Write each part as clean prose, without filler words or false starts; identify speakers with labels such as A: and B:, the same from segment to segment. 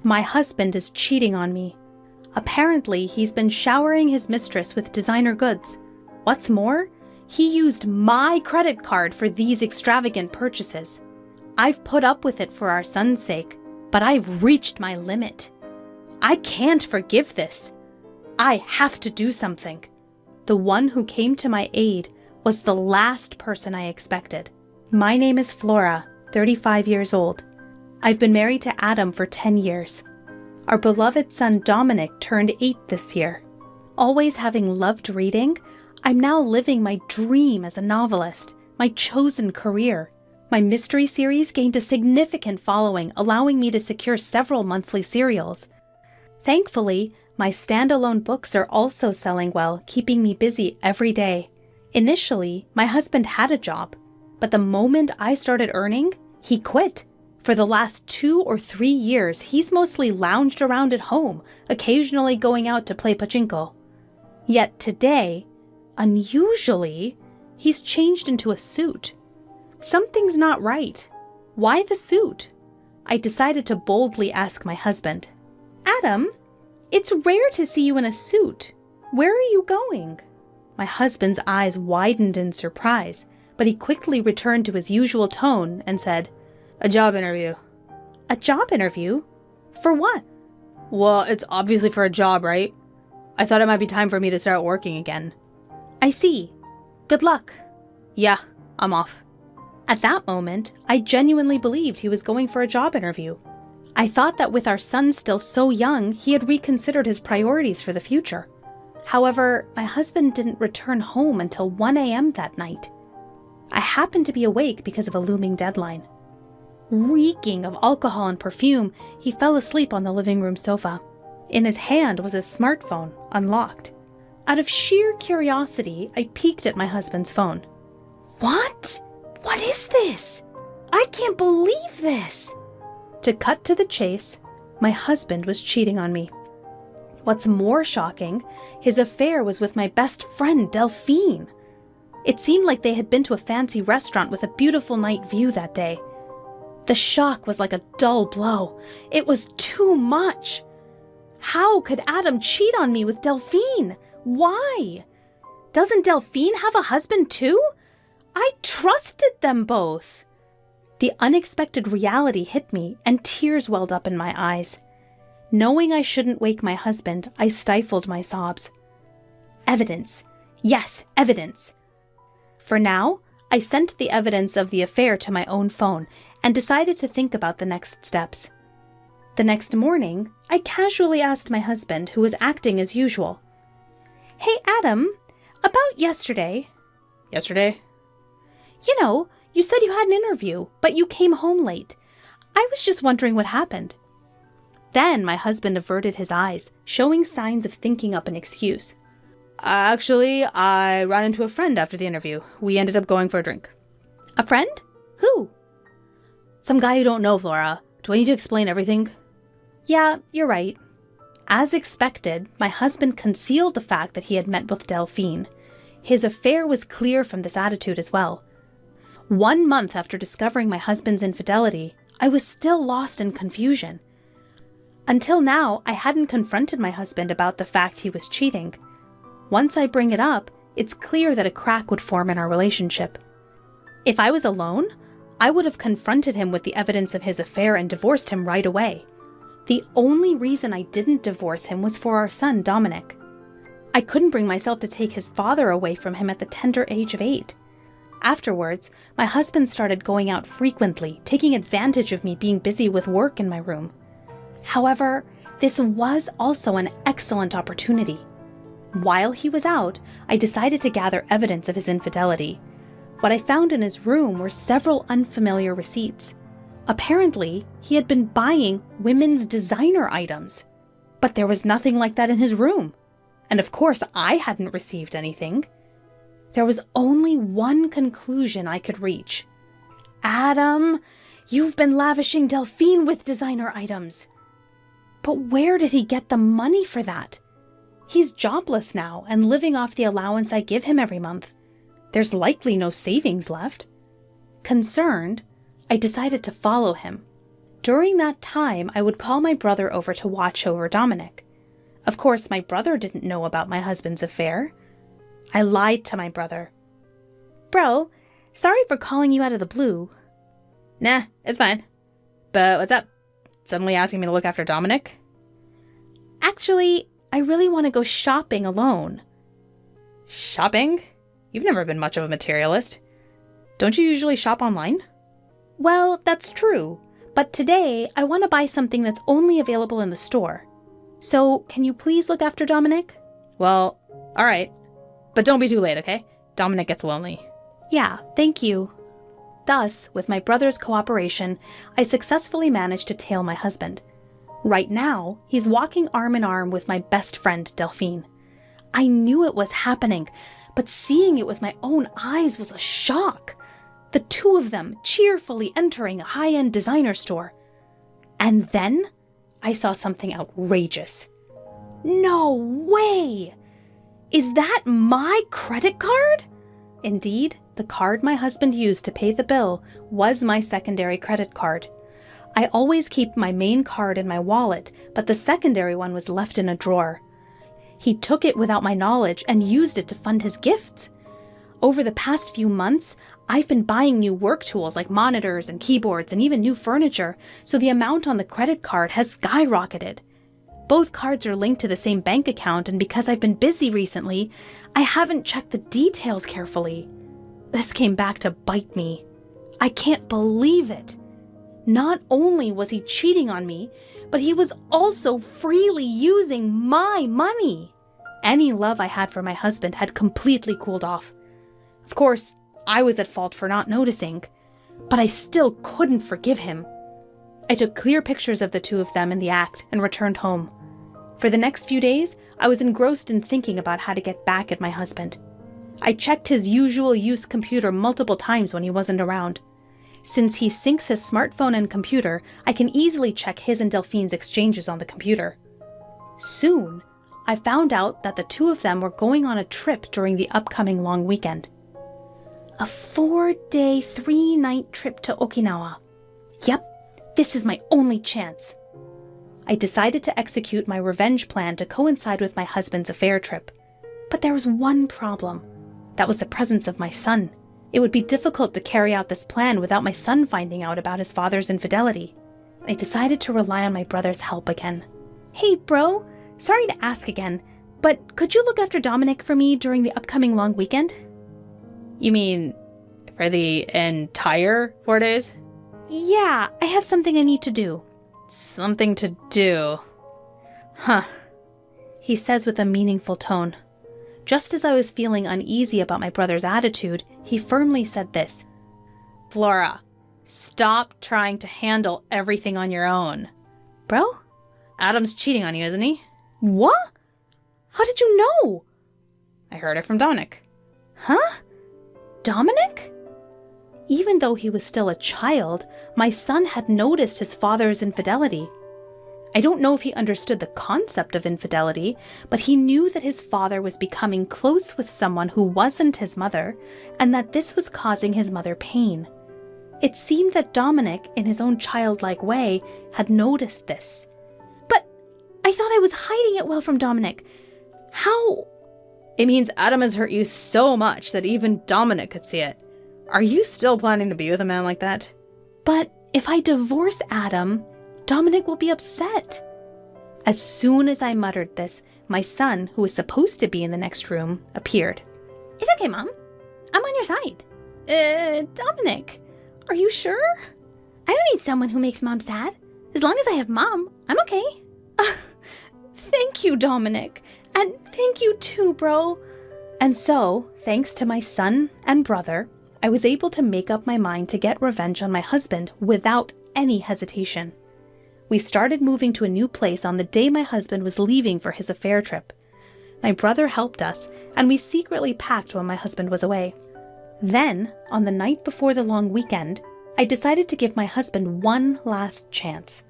A: My husband is cheating on me. Apparently, he's been showering his mistress with designer goods. What's more, he used my credit card for these extravagant purchases. I've put up with it for our son's sake, but I've reached my limit. I can't forgive this. I have to do something. The one who came to my aid was the last person I expected. My name is Flora, 35 years old. I've been married to Adam for 10 years. Our beloved son Dominic turned 8 this year. Always having loved reading, I'm now living my dream as a novelist, my chosen career. My mystery series gained a significant following, allowing me to secure several monthly serials. Thankfully, my standalone books are also selling well, keeping me busy every day. Initially, my husband had a job, but the moment I started earning, he quit. For the last 2 or 3 years, he's mostly lounged around at home, occasionally going out to play pachinko. Yet today, unusually, he's changed into a suit. Something's not right. Why the suit? I decided to boldly ask my husband. Adam, it's rare to see you in a suit. Where are you going? My husband's eyes widened in surprise, but he quickly returned to his usual tone and said, A job interview. A job interview? For what? Well, it's obviously for a job, right? I thought it might be time for me to start working again. I see. Good luck. Yeah, I'm off. At that moment, I genuinely believed he was going for a job interview. I thought that with our son still so young, he had reconsidered his priorities for the future. However, my husband didn't return home until 1 a.m. that night. I happened to be awake because of a looming deadline. Reeking of alcohol and perfume, he fell asleep on the living room sofa. In his hand was his smartphone, unlocked. Out of sheer curiosity, I peeked at my husband's phone. What? What is this? I can't believe this! To cut to the chase, my husband was cheating on me. What's more shocking, his affair was with my best friend, Delphine. It seemed like they had been to a fancy restaurant with a beautiful night view that day. The shock was like a dull blow. It was too much. How could Adam cheat on me with Delphine? Why? Doesn't Delphine have a husband too? I trusted them both. The unexpected reality hit me and tears welled up in my eyes. Knowing I shouldn't wake my husband, I stifled my sobs. Evidence. Yes, evidence. For now, I sent the evidence of the affair to my own phone and decided to think about the next steps. The next morning, I casually asked my husband, who was acting as usual. Hey, Adam, about yesterday. Yesterday? You know, you said you had an interview, but you came home late. I was just wondering what happened. Then my husband averted his eyes, showing signs of thinking up an excuse. Actually, I ran into a friend after the interview. We ended up going for a drink. A friend? Who? Some guy you don't know, Flora. Do I need to explain everything? Yeah, you're right. As expected, my husband concealed the fact that he had met with Delphine. His affair was clear from this attitude as well. 1 month after discovering my husband's infidelity, I was still lost in confusion. Until now, I hadn't confronted my husband about the fact he was cheating. Once I bring it up, it's clear that a crack would form in our relationship. If I was alone, I would have confronted him with the evidence of his affair and divorced him right away. The only reason I didn't divorce him was for our son, Dominic. I couldn't bring myself to take his father away from him at the tender age of 8. Afterwards, my husband started going out frequently, taking advantage of me being busy with work in my room. However, this was also an excellent opportunity. While he was out, I decided to gather evidence of his infidelity. What I found in his room were several unfamiliar receipts. Apparently, he had been buying women's designer items. But there was nothing like that in his room. And of course, I hadn't received anything. There was only one conclusion I could reach. Adam, you've been lavishing Delphine with designer items. But where did he get the money for that? He's jobless now and living off the allowance I give him every month. There's likely no savings left. Concerned, I decided to follow him. During that time, I would call my brother over to watch over Dominic. Of course, my brother didn't know about my husband's affair. I lied to my brother. Bro, sorry for calling you out of the blue. Nah, it's fine. But what's up? Suddenly asking me to look after Dominic? Actually, I really want to go shopping alone. Shopping? You've never been much of a materialist. Don't you usually shop online? Well, that's true. But today, I want to buy something that's only available in the store. So, can you please look after Dominic? Well, alright. But don't be too late, okay? Dominic gets lonely. Yeah, thank you. Thus, with my brother's cooperation, I successfully managed to tail my husband. Right now, he's walking arm in arm with my best friend, Delphine. I knew it was happening, but seeing it with my own eyes was a shock. The two of them cheerfully entering a high-end designer store. And then, I saw something outrageous. No way! Is that my credit card? Indeed, the card my husband used to pay the bill was my secondary credit card. I always keep my main card in my wallet, but the secondary one was left in a drawer. He took it without my knowledge and used it to fund his gifts. Over the past few months, I've been buying new work tools like monitors and keyboards and even new furniture, so the amount on the credit card has skyrocketed. Both cards are linked to the same bank account, and because I've been busy recently, I haven't checked the details carefully. This came back to bite me. I can't believe it. Not only was he cheating on me, but he was also freely using my money. Any love I had for my husband had completely cooled off. Of course, I was at fault for not noticing, but I still couldn't forgive him. I took clear pictures of the two of them in the act and returned home. For the next few days, I was engrossed in thinking about how to get back at my husband. I checked his usual use computer multiple times when he wasn't around. Since he syncs his smartphone and computer, I can easily check his and Delphine's exchanges on the computer. Soon, I found out that the two of them were going on a trip during the upcoming long weekend. A 4-day, 3-night trip to Okinawa. Yep, this is my only chance. I decided to execute my revenge plan to coincide with my husband's affair trip. But there was one problem. That was the presence of my son. It would be difficult to carry out this plan without my son finding out about his father's infidelity. I decided to rely on my brother's help again. Hey, bro, sorry to ask again, but could you look after Dominic for me during the upcoming long weekend? You mean for the entire 4 days? Yeah, I have something I need to do. Something to do? Huh. He says with a meaningful tone. Just as I was feeling uneasy about my brother's attitude, he firmly said this. Flora, stop trying to handle everything on your own. Bro? Adam's cheating on you, isn't he? What? How did you know? I heard it from Dominic. Huh? Dominic? Even though he was still a child, my son had noticed his father's infidelity. I don't know if he understood the concept of infidelity, but he knew that his father was becoming close with someone who wasn't his mother, and that this was causing his mother pain. It seemed that Dominic, in his own childlike way, had noticed this. But I thought I was hiding it well from Dominic. How? It means Adam has hurt you so much that even Dominic could see it. Are you still planning to be with a man like that? But if I divorce Adam, Dominic will be upset. As soon as I muttered this, my son, who was supposed to be in the next room, appeared. It's okay, Mom. I'm on your side. Dominic, are you sure? I don't need someone who makes Mom sad. As long as I have Mom, I'm okay. Thank you, Dominic. And thank you too, bro. And so, thanks to my son and brother, I was able to make up my mind to get revenge on my husband without any hesitation. We started moving to a new place on the day my husband was leaving for his affair trip. My brother helped us, and we secretly packed when my husband was away. Then, on the night before the long weekend, I decided to give my husband one last chance.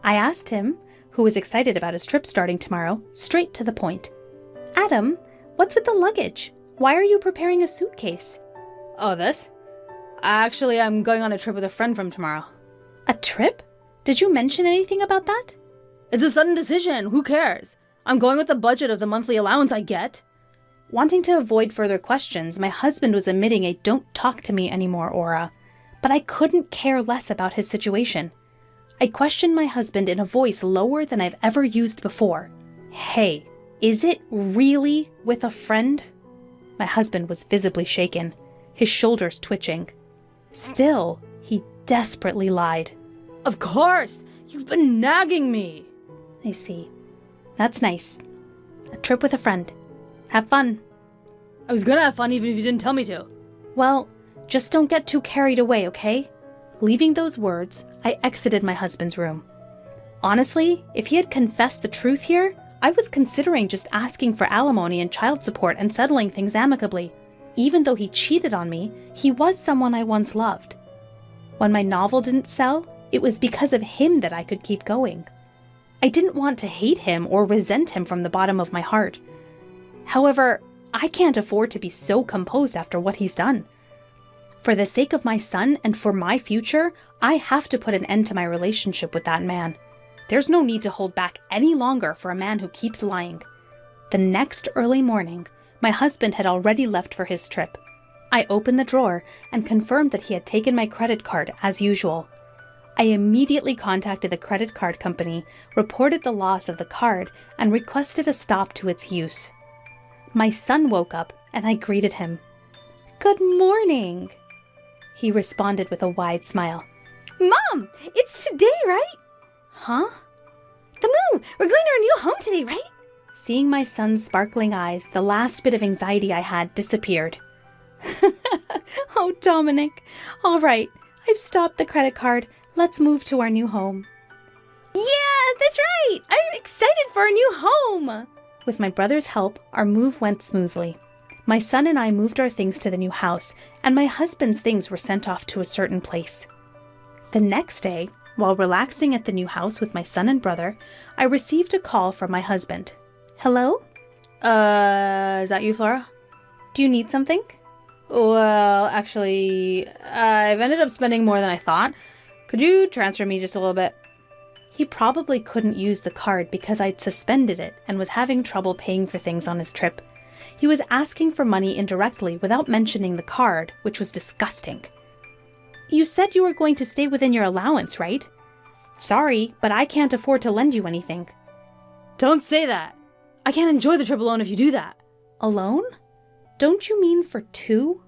A: I asked him, who was excited about his trip starting tomorrow, straight to the point. Adam, what's with the luggage? Why are you preparing a suitcase? Oh, this? Actually, I'm going on a trip with a friend from tomorrow. A trip? Did you mention anything about that?
B: It's a sudden decision. Who cares? I'm going with the budget of the monthly allowance I get.
A: Wanting to avoid further questions, my husband was emitting a "don't talk to me anymore" aura. But I couldn't care less about his situation. I questioned my husband in a voice lower than I've ever used before. "Hey, is it really with a friend?" My husband was visibly shaken, his shoulders twitching. Still, he desperately lied.
B: Of course! You've been nagging me!
A: I see. That's nice. A trip with a friend. Have fun.
B: I was gonna have fun even if you didn't tell me to.
A: Well, just don't get too carried away, okay? Leaving those words, I exited my husband's room. Honestly, if he had confessed the truth here, I was considering just asking for alimony and child support and settling things amicably. Even though he cheated on me, he was someone I once loved. When my novel didn't sell, it was because of him that I could keep going. I didn't want to hate him or resent him from the bottom of my heart. However, I can't afford to be so composed after what he's done. For the sake of my son and for my future, I have to put an end to my relationship with that man. There's no need to hold back any longer for a man who keeps lying. The next early morning, my husband had already left for his trip. I opened the drawer and confirmed that he had taken my credit card as usual. I immediately contacted the credit card company, reported the loss of the card, and requested a stop to its use. My son woke up and I greeted him. "Good morning." He responded with a wide smile.
C: "Mom, it's today, right?"
A: "Huh?"
C: "The move! We're going to our new home today, right?"
A: Seeing my son's sparkling eyes, the last bit of anxiety I had disappeared. "Oh, Dominic. All right, I've stopped the credit card. Let's move to our new home."
C: "Yeah, that's right! I'm excited for our new home!"
A: With my brother's help, our move went smoothly. My son and I moved our things to the new house, and my husband's things were sent off to a certain place. The next day, while relaxing at the new house with my son and brother, I received a call from my husband. "Hello?
B: Is that you, Flora?"
A: Do you need something?"
B: Well, actually, I've ended up spending more than I thought. Could you transfer me just a little bit?
A: He probably couldn't use the card because I'd suspended it and was having trouble paying for things on his trip. He was asking for money indirectly without mentioning the card, which was disgusting. "You said you were going to stay within your allowance, right?" "Sorry, but I can't afford to lend you anything."
B: Don't say that. I can't enjoy the trip alone if you do that.
A: "Alone? Don't you mean for two?"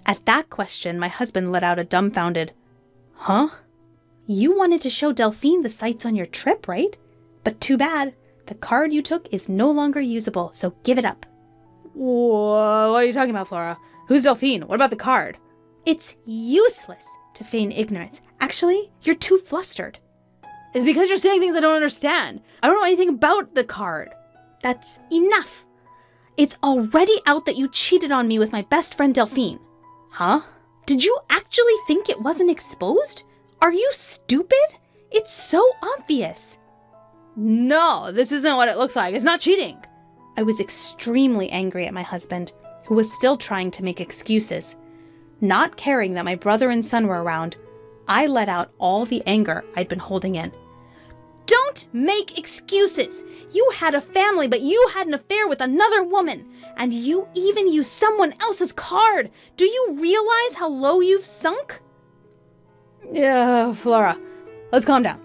A: At that question, my husband let out a dumbfounded, "Huh?" "You wanted to show Delphine the sights on your trip, right? But too bad. The card you took is no longer usable, so give it up."
B: Whoa, what are you talking about, Flora? Who's Delphine? What about the card?
A: "It's useless to feign ignorance. Actually, you're too flustered."
B: It's because you're saying things I don't understand. I don't know anything about the card.
A: "That's enough. It's already out that you cheated on me with my best friend Delphine." "Huh? Did you actually think it wasn't exposed? Are you stupid? It's so obvious."
B: No, this isn't what it looks like. It's not cheating.
A: I was extremely angry at my husband, who was still trying to make excuses. Not caring that my brother and son were around, I let out all the anger I'd been holding in. "Don't make excuses! You had a family, but you had an affair with another woman, and you even used someone else's card. Do you realize how low you've sunk?"
B: Yeah, Flora, let's calm down.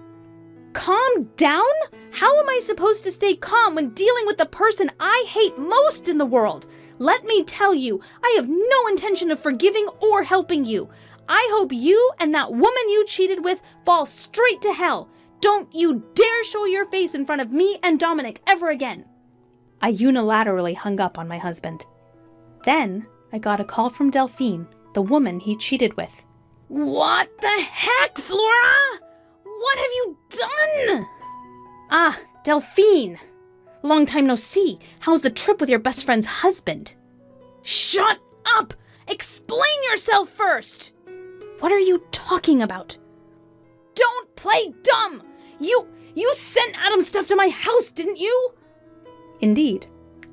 A: Calm down? How am I supposed to stay calm when dealing with the person I hate most in the world? Let me tell you, I have no intention of forgiving or helping you. I hope you and that woman you cheated with fall straight to hell. Don't you dare show your face in front of me and Dominic ever again." I unilaterally hung up on my husband. Then I got a call from Delphine, the woman he cheated with.
C: "What the heck, Flora? What have you done?"
A: "Ah, Delphine. Long time no see. How's the trip with your best friend's husband?"
C: "Shut up! Explain yourself first!"
A: "What are you talking about?"
C: "Don't play dumb! You sent Adam stuff to my house, didn't you?"
A: Indeed.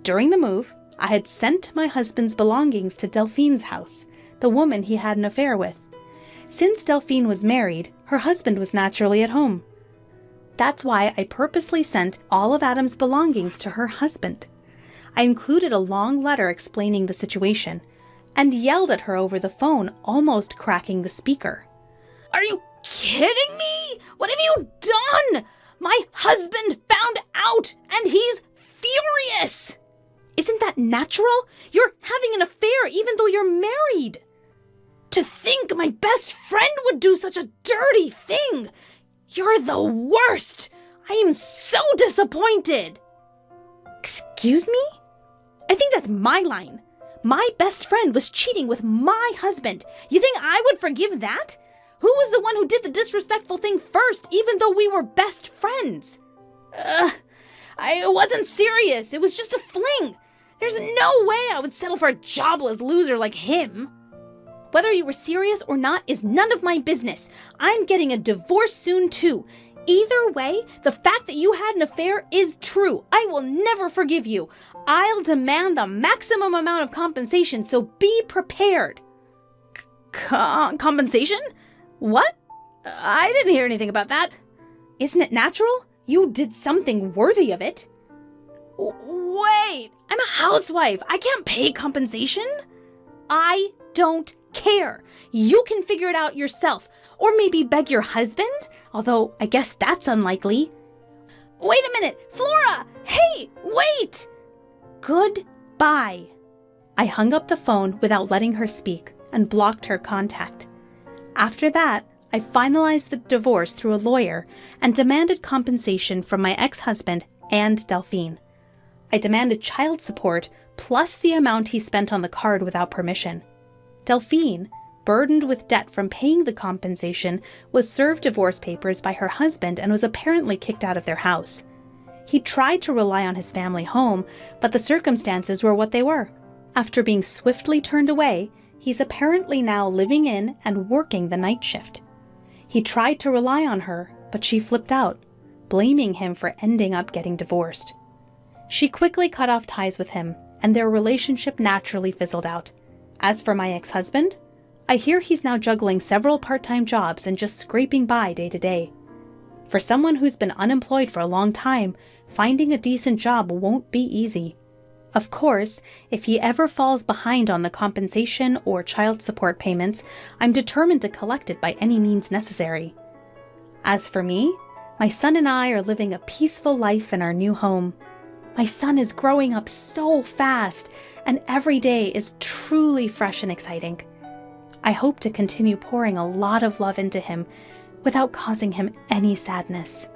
A: During the move, I had sent my husband's belongings to Delphine's house, the woman he had an affair with. Since Delphine was married, her husband was naturally at home. That's why I purposely sent all of Adam's belongings to her husband. I included a long letter explaining the situation and yelled at her over the phone, almost cracking the speaker.
C: Are you kidding me? What have you done? My husband found out and he's furious.
A: Isn't that natural? You're having an affair even though you're married.
C: To think my best friend would do such a dirty thing. You're the worst. I am so disappointed.
A: Excuse me? I think that's my line. My best friend was cheating with my husband. You think I would forgive that? Who was the one who did the disrespectful thing first, even though we were best friends?
C: I wasn't serious. It was just a fling. There's no way I would settle for a jobless loser like him.
A: Whether you were serious or not is none of my business. I'm getting a divorce soon too. Either way, the fact that you had an affair is true. I will never forgive you. I'll demand the maximum amount of compensation, so be prepared.
C: Compensation? What? I didn't hear anything about that.
A: Isn't it natural? You did something worthy of it.
C: Wait, I'm a housewife. I can't pay compensation.
A: I don't care. You can figure it out yourself. Or maybe beg your husband, although I guess that's unlikely.
C: Wait a minute, Flora! Hey, wait!
A: Goodbye. I hung up the phone without letting her speak and blocked her contact. After that, I finalized the divorce through a lawyer and demanded compensation from my ex-husband and Delphine. I demanded child support plus the amount he spent on the card without permission. Delphine, burdened with debt from paying the compensation, was served divorce papers by her husband and was apparently kicked out of their house. He tried to rely on his family home, but the circumstances were what they were. After being swiftly turned away, he's apparently now living in and working the night shift. He tried to rely on her, but she flipped out, blaming him for ending up getting divorced. She quickly cut off ties with him, and their relationship naturally fizzled out. As for my ex-husband, I hear he's now juggling several part-time jobs and just scraping by day to day. For someone who's been unemployed for a long time, finding a decent job won't be easy. Of course, if he ever falls behind on the compensation or child support payments, I'm determined to collect it by any means necessary. As for me, my son and I are living a peaceful life in our new home. My son is growing up so fast, and every day is truly fresh and exciting. I hope to continue pouring a lot of love into him without causing him any sadness.